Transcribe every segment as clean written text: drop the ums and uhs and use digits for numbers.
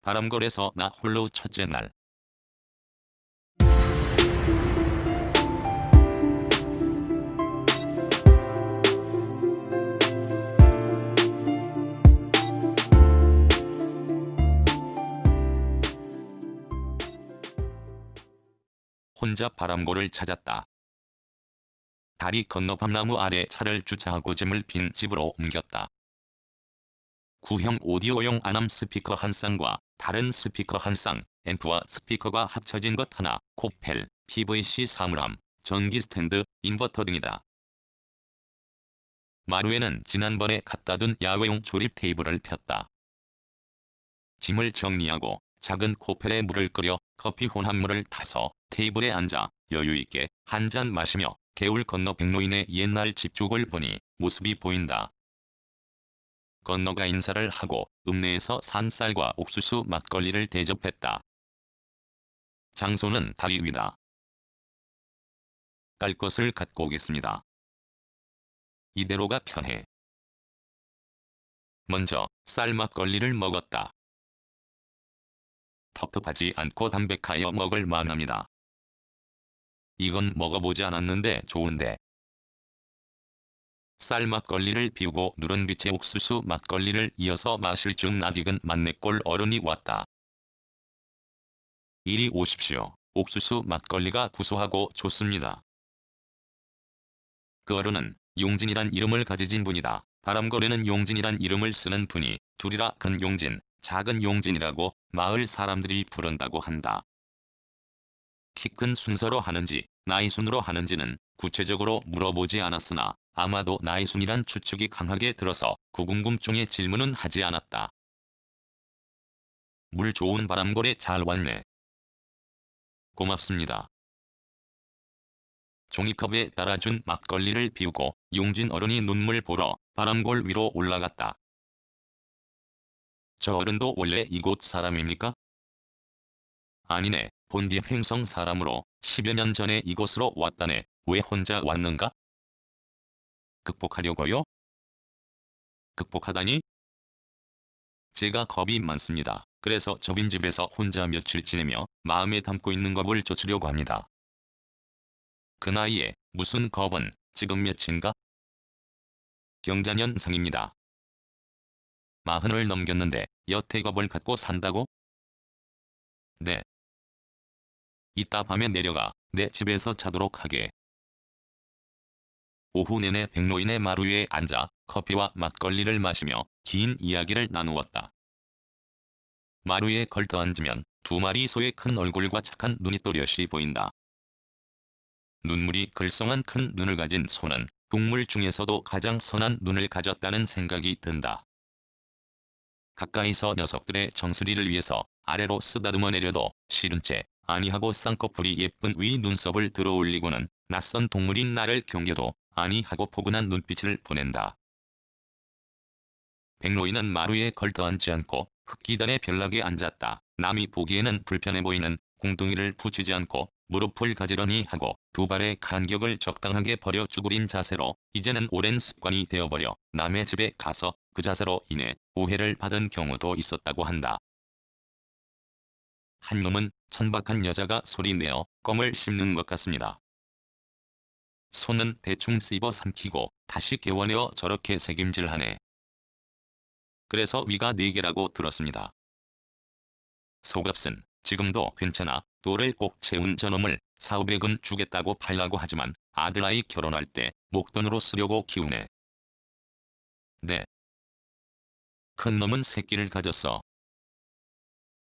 바람골에서 나 홀로 첫째 날. 혼자 바람골을 찾았다. 다리 건너 밤나무 아래 차를 주차하고 짐을 빈 집으로 옮겼다. 구형 오디오용 아남 스피커 한 쌍과 다른 스피커 한 쌍, 앰프와 스피커가 합쳐진 것 하나, 코펠, PVC 사물함, 전기 스탠드, 인버터 등이다. 마루에는 지난번에 갖다 둔 야외용 조립 테이블을 폈다. 짐을 정리하고 작은 코펠에 물을 끓여 커피 혼합물을 타서 테이블에 앉아 여유있게 한 잔 마시며 개울 건너 백로인의 옛날 집 쪽을 보니 모습이 보인다. 건너가 인사를 하고 읍내에서 산 쌀과 옥수수 막걸리를 대접했다. 장소는 다리 위다. 깔 것을 갖고 오겠습니다. 이대로가 편해. 먼저 쌀 막걸리를 먹었다. 텁텁하지 않고 담백하여 먹을 만합니다. 이건 먹어보지 않았는데 좋은데. 쌀 막걸리를 비우고 누런빛의 옥수수 막걸리를 이어서 마실 중 낯익은 만내꼴 어른이 왔다. 이리 오십시오. 옥수수 막걸리가 구수하고 좋습니다. 그 어른은 용진이란 이름을 가지신 분이다. 바람골에는 용진이란 이름을 쓰는 분이 둘이라 큰 용진, 작은 용진이라고 마을 사람들이 부른다고 한다. 키 큰 순서로 하는지 나이 순으로 하는지는 구체적으로 물어보지 않았으나 아마도 나이 순이란 추측이 강하게 들어서 그 궁금증에 질문은 하지 않았다. 물 좋은 바람골에 잘 왔네. 고맙습니다. 종이컵에 따라준 막걸리를 비우고 용진 어른이 눈물 보러 바람골 위로 올라갔다. 저 어른도 원래 이곳 사람입니까? 아니네. 본디 횡성 사람으로 10여 년 전에 이곳으로 왔다네. 왜 혼자 왔는가? 극복하려고요? 극복하다니? 제가 겁이 많습니다. 그래서 저 빈집에서 혼자 며칠 지내며 마음에 담고 있는 겁을 쫓으려고 합니다. 그 나이에 무슨 겁은 지금 몇인가? 경자년생입니다. 40을 넘겼는데 여태 겁을 갖고 산다고? 네. 이따 밤에 내려가 내 집에서 자도록 하게. 오후 내내 백로인의 마루에 앉아 커피와 막걸리를 마시며 긴 이야기를 나누었다. 마루에 걸터 앉으면 두 마리 소의 큰 얼굴과 착한 눈이 또렷이 보인다. 눈물이 글썽한 큰 눈을 가진 소는 동물 중에서도 가장 선한 눈을 가졌다는 생각이 든다. 가까이서 녀석들의 정수리를 위해서 아래로 쓰다듬어 내려도 싫은 채 아니하고 쌍꺼풀이 예쁜 위 눈썹을 들어올리고는 낯선 동물인 나를 경계도 아니하고 포근한 눈빛을 보낸다. 백로인은 마루에 걸터 앉지 않고 흙기단의 벼락에 앉았다. 남이 보기에는 불편해 보이는 공둥이를 붙이지 않고 무릎을 가지런히 하고 두 발의 간격을 적당하게 버려 쭈그린 자세로 이제는 오랜 습관이 되어버려 남의 집에 가서 그 자세로 인해 오해를 받은 경우도 있었다고 한다. 한 놈은 천박한 여자가 소리내어 껌을 씹는 것 같습니다. 손은 대충 씹어 삼키고 다시 개원해어 저렇게 새김질하네. 그래서 위가 4개라고 들었습니다. 소값은 지금도 괜찮아. 돌을 꼭 채운 저놈을 4,500은 주겠다고 팔라고 하지만 아들아이 결혼할 때 목돈으로 쓰려고 키우네. 네. 큰 놈은 새끼를 가졌어.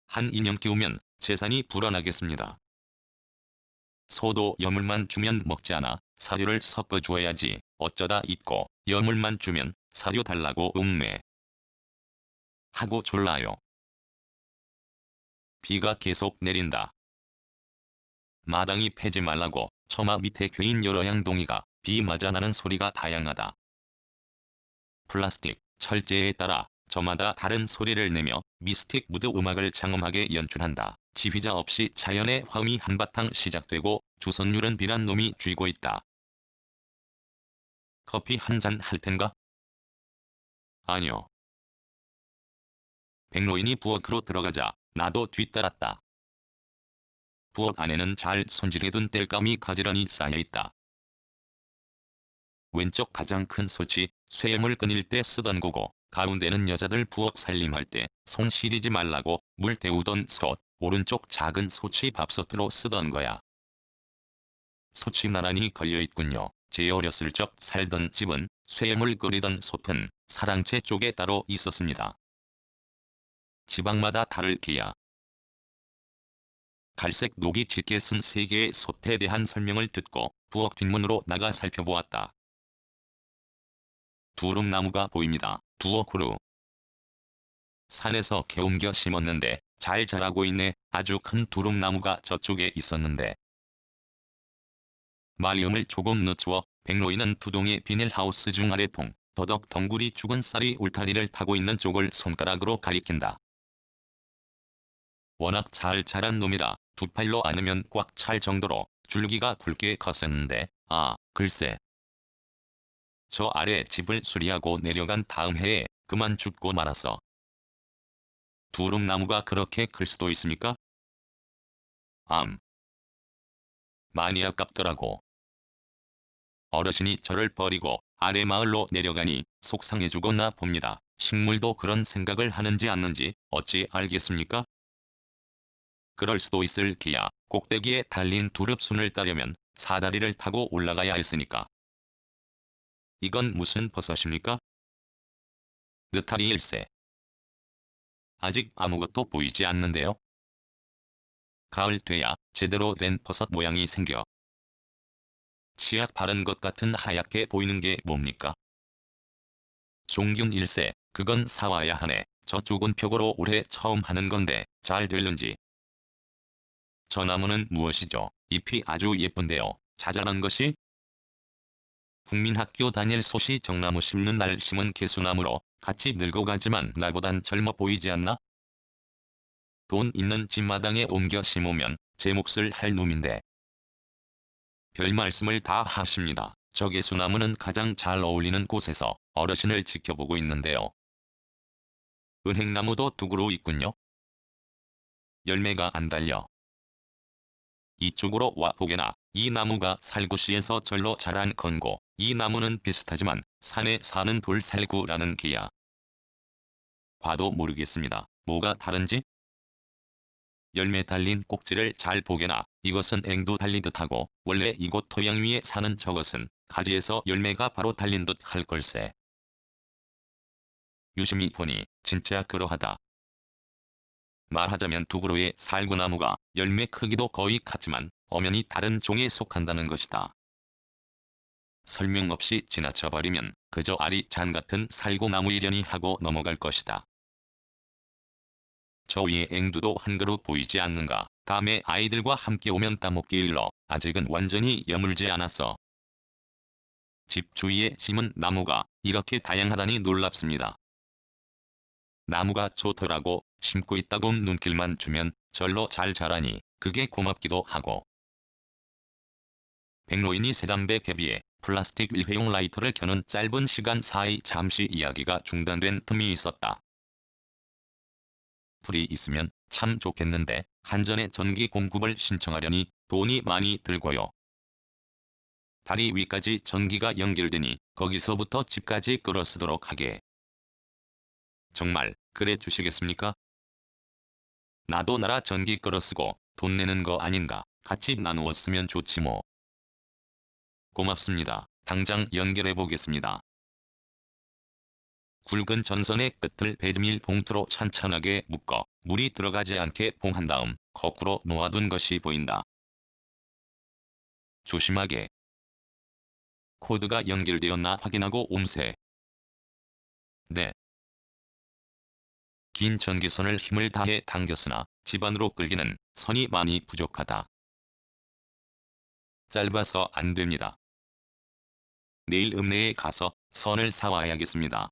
한 2년 키우면 재산이 불어나겠습니다. 소도 여물만 주면 먹지 않아 사료를 섞어 주어야지. 어쩌다 잊고 여물만 주면 사료 달라고 읍매 하고 졸라요. 비가 계속 내린다. 마당이 패지 말라고 처마 밑에 괴인 여러 양동이가 비 맞아 나는 소리가 다양하다. 플라스틱, 철제에 따라 저마다 다른 소리를 내며 미스틱 무드 음악을 장엄하게 연출한다. 지휘자 없이 자연의 화음이 한바탕 시작되고 주선율은 비란 놈이 쥐고 있다. 커피 한 잔 할 텐가? 아니요. 백로인이 부엌으로 들어가자 나도 뒤따랐다. 부엌 안에는 잘 손질해둔 땔감이 가지런히 쌓여있다. 왼쪽 가장 큰 솥이 쇠염을 끓일 때 쓰던 거고, 가운데는 여자들 부엌 살림할 때 손 시리지 말라고 물 데우던 솥, 오른쪽 작은 솥이 밥솥으로 쓰던 거야. 솥이 나란히 걸려있군요. 제 어렸을 적 살던 집은 쇠염을 끓이던 솥은 사랑채 쪽에 따로 있었습니다. 지방마다 다를게야. 갈색 녹이 짙게 쓴 세 개의 솥에 대한 설명을 듣고 부엌 뒷문으로 나가 살펴보았다. 두릅나무가 보입니다. 두어쿠루. 산에서 개옮겨 심었는데 잘 자라고 있네. 아주 큰 두릅나무가 저쪽에 있었는데. 말리움을 조금 늦추어 백로인은 두 동의 비닐하우스 중 아래통, 더덕 덩굴이 죽은 쌀이 울타리를 타고 있는 쪽을 손가락으로 가리킨다. 워낙 잘 자란 놈이라 두 팔로 안으면 꽉 찰 정도로 줄기가 굵게 컸었는데, 글쎄. 저 아래 집을 수리하고 내려간 다음 해에 그만 죽고 말았어. 두릅나무가 그렇게 클 수도 있습니까? 많이 아깝더라고. 어르신이 저를 버리고 아래 마을로 내려가니 속상해주거나 봅니다. 식물도 그런 생각을 하는지 않는지 어찌 알겠습니까? 그럴 수도 있을 기야. 꼭대기에 달린 두릅순을 따려면 사다리를 타고 올라가야 했으니까. 이건 무슨 버섯입니까? 느타리일세. 아직 아무것도 보이지 않는데요. 가을 돼야 제대로 된 버섯 모양이 생겨. 치약 바른 것 같은 하얗게 보이는 게 뭡니까? 종균일세. 그건 사와야 하네. 저쪽은 벽으로 올해 처음 하는 건데 잘 될는지. 저 나무는 무엇이죠? 잎이 아주 예쁜데요. 자잘한 것이? 국민학교 다닐 소시 정나무 심는 날 심은 개수나무로 같이 늙어가지만 나보단 젊어 보이지 않나? 돈 있는 집마당에 옮겨 심으면 제 몫을 할 놈인데. 별 말씀을 다 하십니다. 저 개수나무는 가장 잘 어울리는 곳에서 어르신을 지켜보고 있는데요. 은행나무도 두 그루 있군요. 열매가 안 달려. 이쪽으로 와 보게나. 이 나무가 살구시에서 절로 자란 건고, 이 나무는 비슷하지만 산에 사는 돌살구라는 개야. 봐도 모르겠습니다. 뭐가 다른지? 열매 달린 꼭지를 잘 보게나. 이것은 앵두 달린 듯하고 원래 이곳 토양 위에 사는 저것은 가지에서 열매가 바로 달린 듯 할 걸세. 유심히 보니 진짜 그러하다. 말하자면 두 그루의 살구나무가 열매 크기도 거의 같지만 엄연히 다른 종에 속한다는 것이다. 설명 없이 지나쳐버리면 그저 알이 잔 같은 살구나무이려니 하고 넘어갈 것이다. 저 위에 앵두도 한 그루 보이지 않는가? 다음에 아이들과 함께 오면 따먹기 일러. 아직은 완전히 여물지 않았어. 집 주위에 심은 나무가 이렇게 다양하다니 놀랍습니다. 나무가 좋더라고. 심고 있다고 눈길만 주면 절로 잘 자라니 그게 고맙기도 하고. 백로인이 새담배 개비에 플라스틱 일회용 라이터를 켜는 짧은 시간 사이 잠시 이야기가 중단된 틈이 있었다. 불이 있으면 참 좋겠는데 한전에 전기 공급을 신청하려니 돈이 많이 들고요. 다리 위까지 전기가 연결되니 거기서부터 집까지 끌어쓰도록 하게. 정말 그래 주시겠습니까? 나도 나라 전기 끌어쓰고 돈 내는 거 아닌가. 같이 나누었으면 좋지 뭐. 고맙습니다. 당장 연결해 보겠습니다. 굵은 전선의 끝을 배지밀 봉투로 찬찬하게 묶어 물이 들어가지 않게 봉한 다음 거꾸로 놓아둔 것이 보인다. 조심하게. 코드가 연결되었나 확인하고 옴세. 네. 긴 전기선을 힘을 다해 당겼으나 집안으로 끌기는 선이 많이 부족하다. 짧아서 안 됩니다. 내일 읍내에 가서 선을 사와야겠습니다.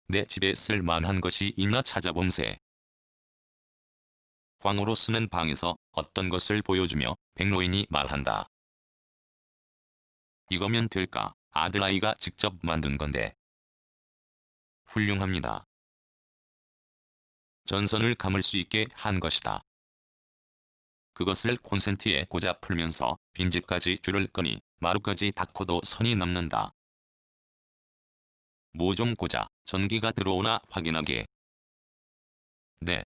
내 집에 쓸 만한 것이 있나 찾아봄세. 광으로 쓰는 방에서 어떤 것을 보여주며 백로인이 말한다. 이거면 될까? 아들아이가 직접 만든 건데. 훌륭합니다. 전선을 감을 수 있게 한 것이다. 그것을 콘센트에 꽂아 풀면서 빈집까지 줄을 끄니 마루까지 닦고도 선이 남는다. 뭐 좀 꽂아 전기가 들어오나 확인하게. 네.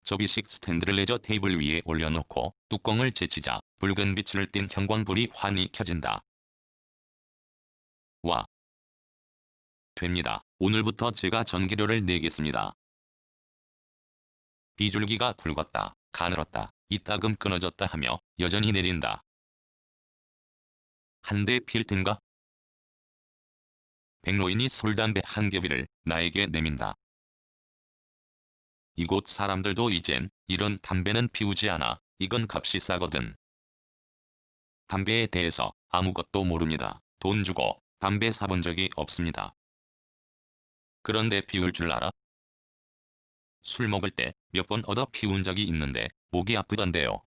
접이식 스탠드를 레저 테이블 위에 올려놓고 뚜껑을 제치자 붉은 빛을 띤 형광불이 환히 켜진다. 와. 됩니다. 오늘부터 제가 전기료를 내겠습니다. 비줄기가 굵었다, 가늘었다, 이따금 끊어졌다 하며 여전히 내린다. 한 대 필 텐가? 백로인이 솔담배 한 개비를 나에게 내민다. 이곳 사람들도 이젠 이런 담배는 피우지 않아. 이건 값이 싸거든. 담배에 대해서 아무것도 모릅니다. 돈 주고 담배 사본 적이 없습니다. 그런데 피울 줄 알아? 술 먹을 때 몇 번 얻어 피운 적이 있는데 목이 아프던데요.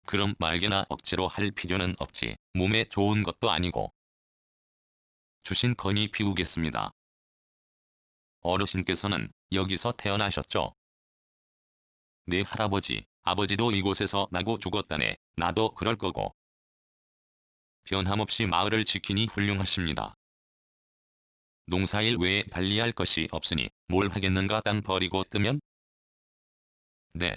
그럼 말게나 억지로 할 필요는 없지. 몸에 좋은 것도 아니고. 주신 거니 피우겠습니다. 어르신께서는 여기서 태어나셨죠? 내 할아버지, 아버지도 이곳에서 나고 죽었다네. 나도 그럴 거고. 변함없이 마을을 지키니 훌륭하십니다. 농사일 외에 달리할 것이 없으니 뭘 하겠는가. 땅 버리고 뜨면? 네.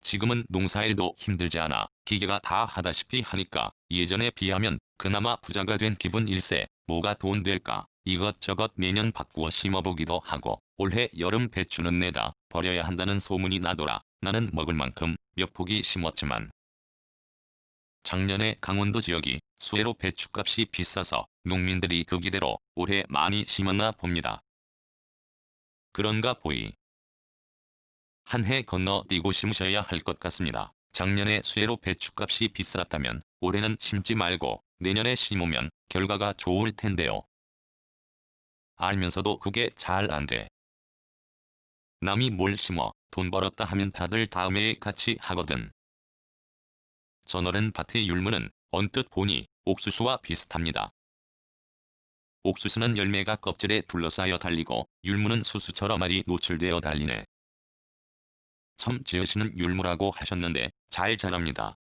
지금은 농사일도 힘들지 않아 기계가 다 하다시피 하니까 예전에 비하면 그나마 부자가 된 기분일세. 뭐가 돈 될까? 이것저것 매년 바꾸어 심어보기도 하고 올해 여름 배추는 내다 버려야 한다는 소문이 나더라. 나는 먹을 만큼 몇 포기 심었지만 작년에 강원도 지역이 수해로 배추값이 비싸서 농민들이 그 기대로 올해 많이 심었나 봅니다. 그런가 보이. 한 해 건너뛰고 심으셔야 할 것 같습니다. 작년에 수해로 배추값이 비쌌다면 올해는 심지 말고 내년에 심으면 결과가 좋을 텐데요. 알면서도 그게 잘 안 돼. 남이 뭘 심어 돈 벌었다 하면 다들 다음해에 같이 하거든. 저너른 밭의 율무는 언뜻 보니 옥수수와 비슷합니다. 옥수수는 열매가 껍질에 둘러싸여 달리고 율무는 수수처럼 알이 노출되어 달리네. 처음 지으시는 율무라고 하셨는데 잘 자랍니다.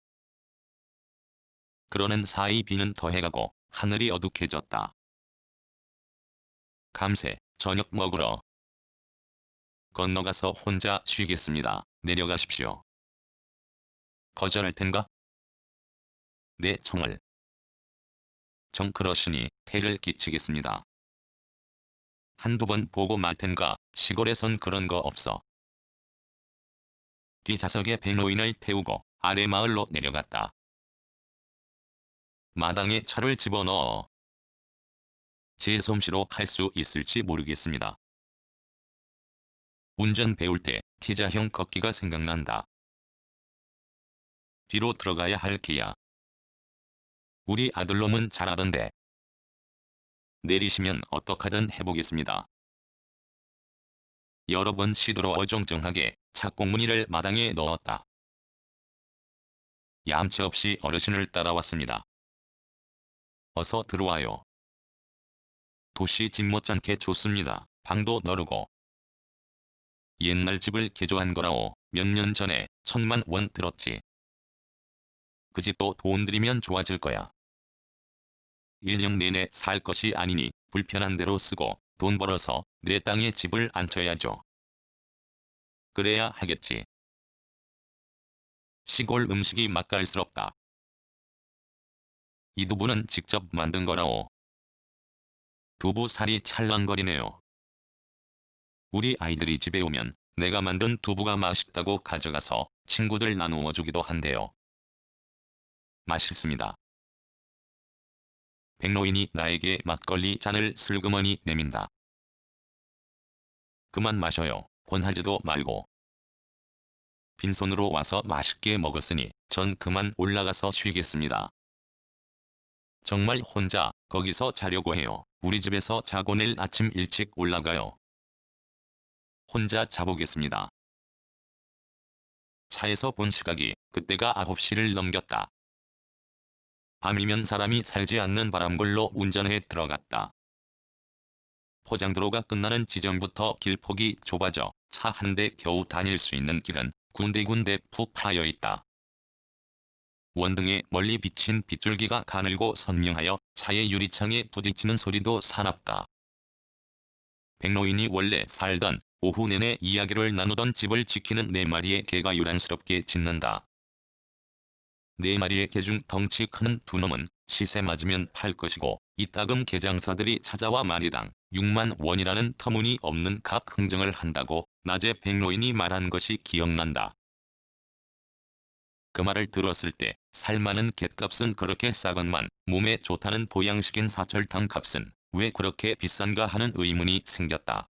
그러는 사이 비는 더해가고 하늘이 어둑해졌다. 감세, 저녁 먹으러 건너가서 혼자 쉬겠습니다. 내려가십시오. 거절할 텐가? 네, 청을. 정 그러시니 폐를 끼치겠습니다. 한두 번 보고 말 텐가. 시골에선 그런 거 없어. 뒷좌석에 백로인을 태우고 아래 마을로 내려갔다. 마당에 차를 집어넣어 제 솜씨로 할 수 있을지 모르겠습니다. 운전 배울 때 T자형 걷기가 생각난다. 뒤로 들어가야 할 게야. 우리 아들놈은 잘하던데. 내리시면 어떡하든 해보겠습니다. 여러 번 시도로 어정쩡하게 착공무늬를 마당에 넣었다. 얌체 없이 어르신을 따라왔습니다. 어서 들어와요. 도시 집 못지않게 좋습니다. 방도 넓고. 옛날 집을 개조한 거라오. 몇 년 전에 1,000만 원 들었지. 그 집도 돈 들이면 좋아질 거야. 1년 내내 살 것이 아니니 불편한 대로 쓰고 돈 벌어서 내 땅에 집을 앉혀야죠. 그래야 하겠지. 시골 음식이 맛깔스럽다. 이 두부는 직접 만든 거라오. 두부 살이 찰랑거리네요. 우리 아이들이 집에 오면 내가 만든 두부가 맛있다고 가져가서 친구들 나누어 주기도 한대요. 맛있습니다. 백로인이 나에게 막걸리 잔을 슬그머니 내민다. 그만 마셔요. 권하지도 말고. 빈손으로 와서 맛있게 먹었으니 전 그만 올라가서 쉬겠습니다. 정말 혼자 거기서 자려고 해요. 우리 집에서 자고 내일 아침 일찍 올라가요. 혼자 자보겠습니다. 차에서 본 시각이 그때가 9시를 넘겼다. 밤이면 사람이 살지 않는 바람골로 운전해 들어갔다. 포장도로가 끝나는 지점부터 길폭이 좁아져 차 한 대 겨우 다닐 수 있는 길은 군데군데 푹 파여 있다. 원등에 멀리 비친 빗줄기가 가늘고 선명하여 차의 유리창에 부딪히는 소리도 사납다. 백로인이 원래 살던 오후 내내 이야기를 나누던 집을 지키는 4마리의 개가 요란스럽게 짖는다. 4마리의 개 중 덩치 큰 두 놈은 시세 맞으면 팔 것이고 이따금 개장사들이 찾아와 마리당 6만 원이라는 터무니없는 값 흥정을 한다고 낮에 백로인이 말한 것이 기억난다. 그 말을 들었을 때 살만한 갯값은 그렇게 싸건만 몸에 좋다는 보양식인 사철탕 값은 왜 그렇게 비싼가 하는 의문이 생겼다.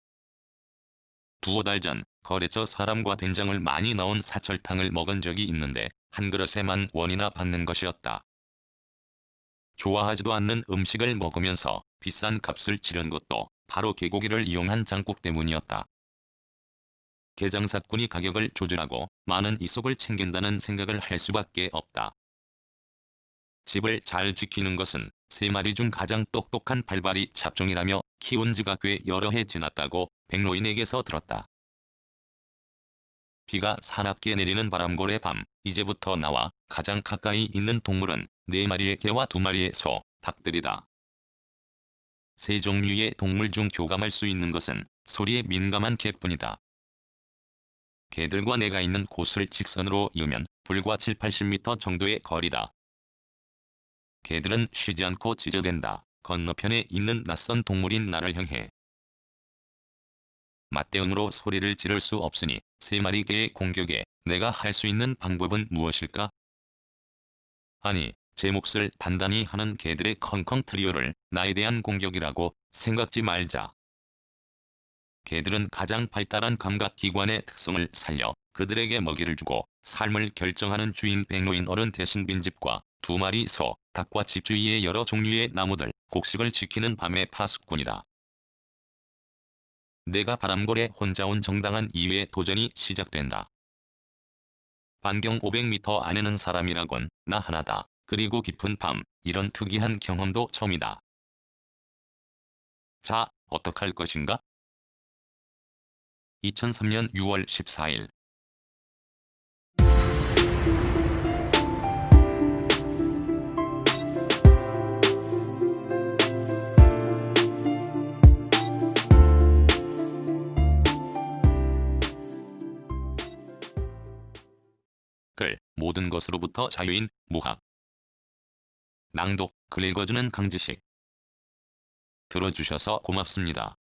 두어 달 전 거래처 사람과 된장을 많이 넣은 사철탕을 먹은 적이 있는데 한 그릇에 10,000원이나 받는 것이었다. 좋아하지도 않는 음식을 먹으면서 비싼 값을 치른 것도 바로 개고기를 이용한 장국 때문이었다. 개장사꾼이 가격을 조절하고 많은 이속을 챙긴다는 생각을 할 수밖에 없다. 집을 잘 지키는 것은 3마리 중 가장 똑똑한 발발이 잡종이라며 키운 지가 꽤 여러 해 지났다고 백로인에게서 들었다. 비가 사납게 내리는 바람고래 밤, 이제부터 나와 가장 가까이 있는 동물은 4마리의 개와 2마리의 소, 닭들이다. 3종류의 동물 중 교감할 수 있는 것은 소리에 민감한 개뿐이다. 개들과 내가 있는 곳을 직선으로 이으면 불과 7-80m 정도의 거리다. 개들은 쉬지 않고 짖어댄다. 건너편에 있는 낯선 동물인 나를 향해. 맞대응으로 소리를 지를 수 없으니 3마리 개의 공격에 내가 할 수 있는 방법은 무엇일까? 아니, 제 몫을 단단히 하는 개들의 컹컹 트리오를 나에 대한 공격이라고 생각지 말자. 개들은 가장 발달한 감각기관의 특성을 살려 그들에게 먹이를 주고 삶을 결정하는 주인 백로인 어른 대신 빈집과 2마리 소, 닭과 집 주위의 여러 종류의 나무들, 곡식을 지키는 밤의 파수꾼이다. 내가 바람골에 혼자 온 정당한 이후에 도전이 시작된다. 반경 500m 안에는 사람이라곤 나 하나다. 그리고 깊은 밤, 이런 특이한 경험도 처음이다. 자, 어떡할 것인가? 2003년 6월 14일 글, 모든 것으로부터 자유인, 무학. 낭독, 글 읽어주는 강지식. 들어주셔서 고맙습니다.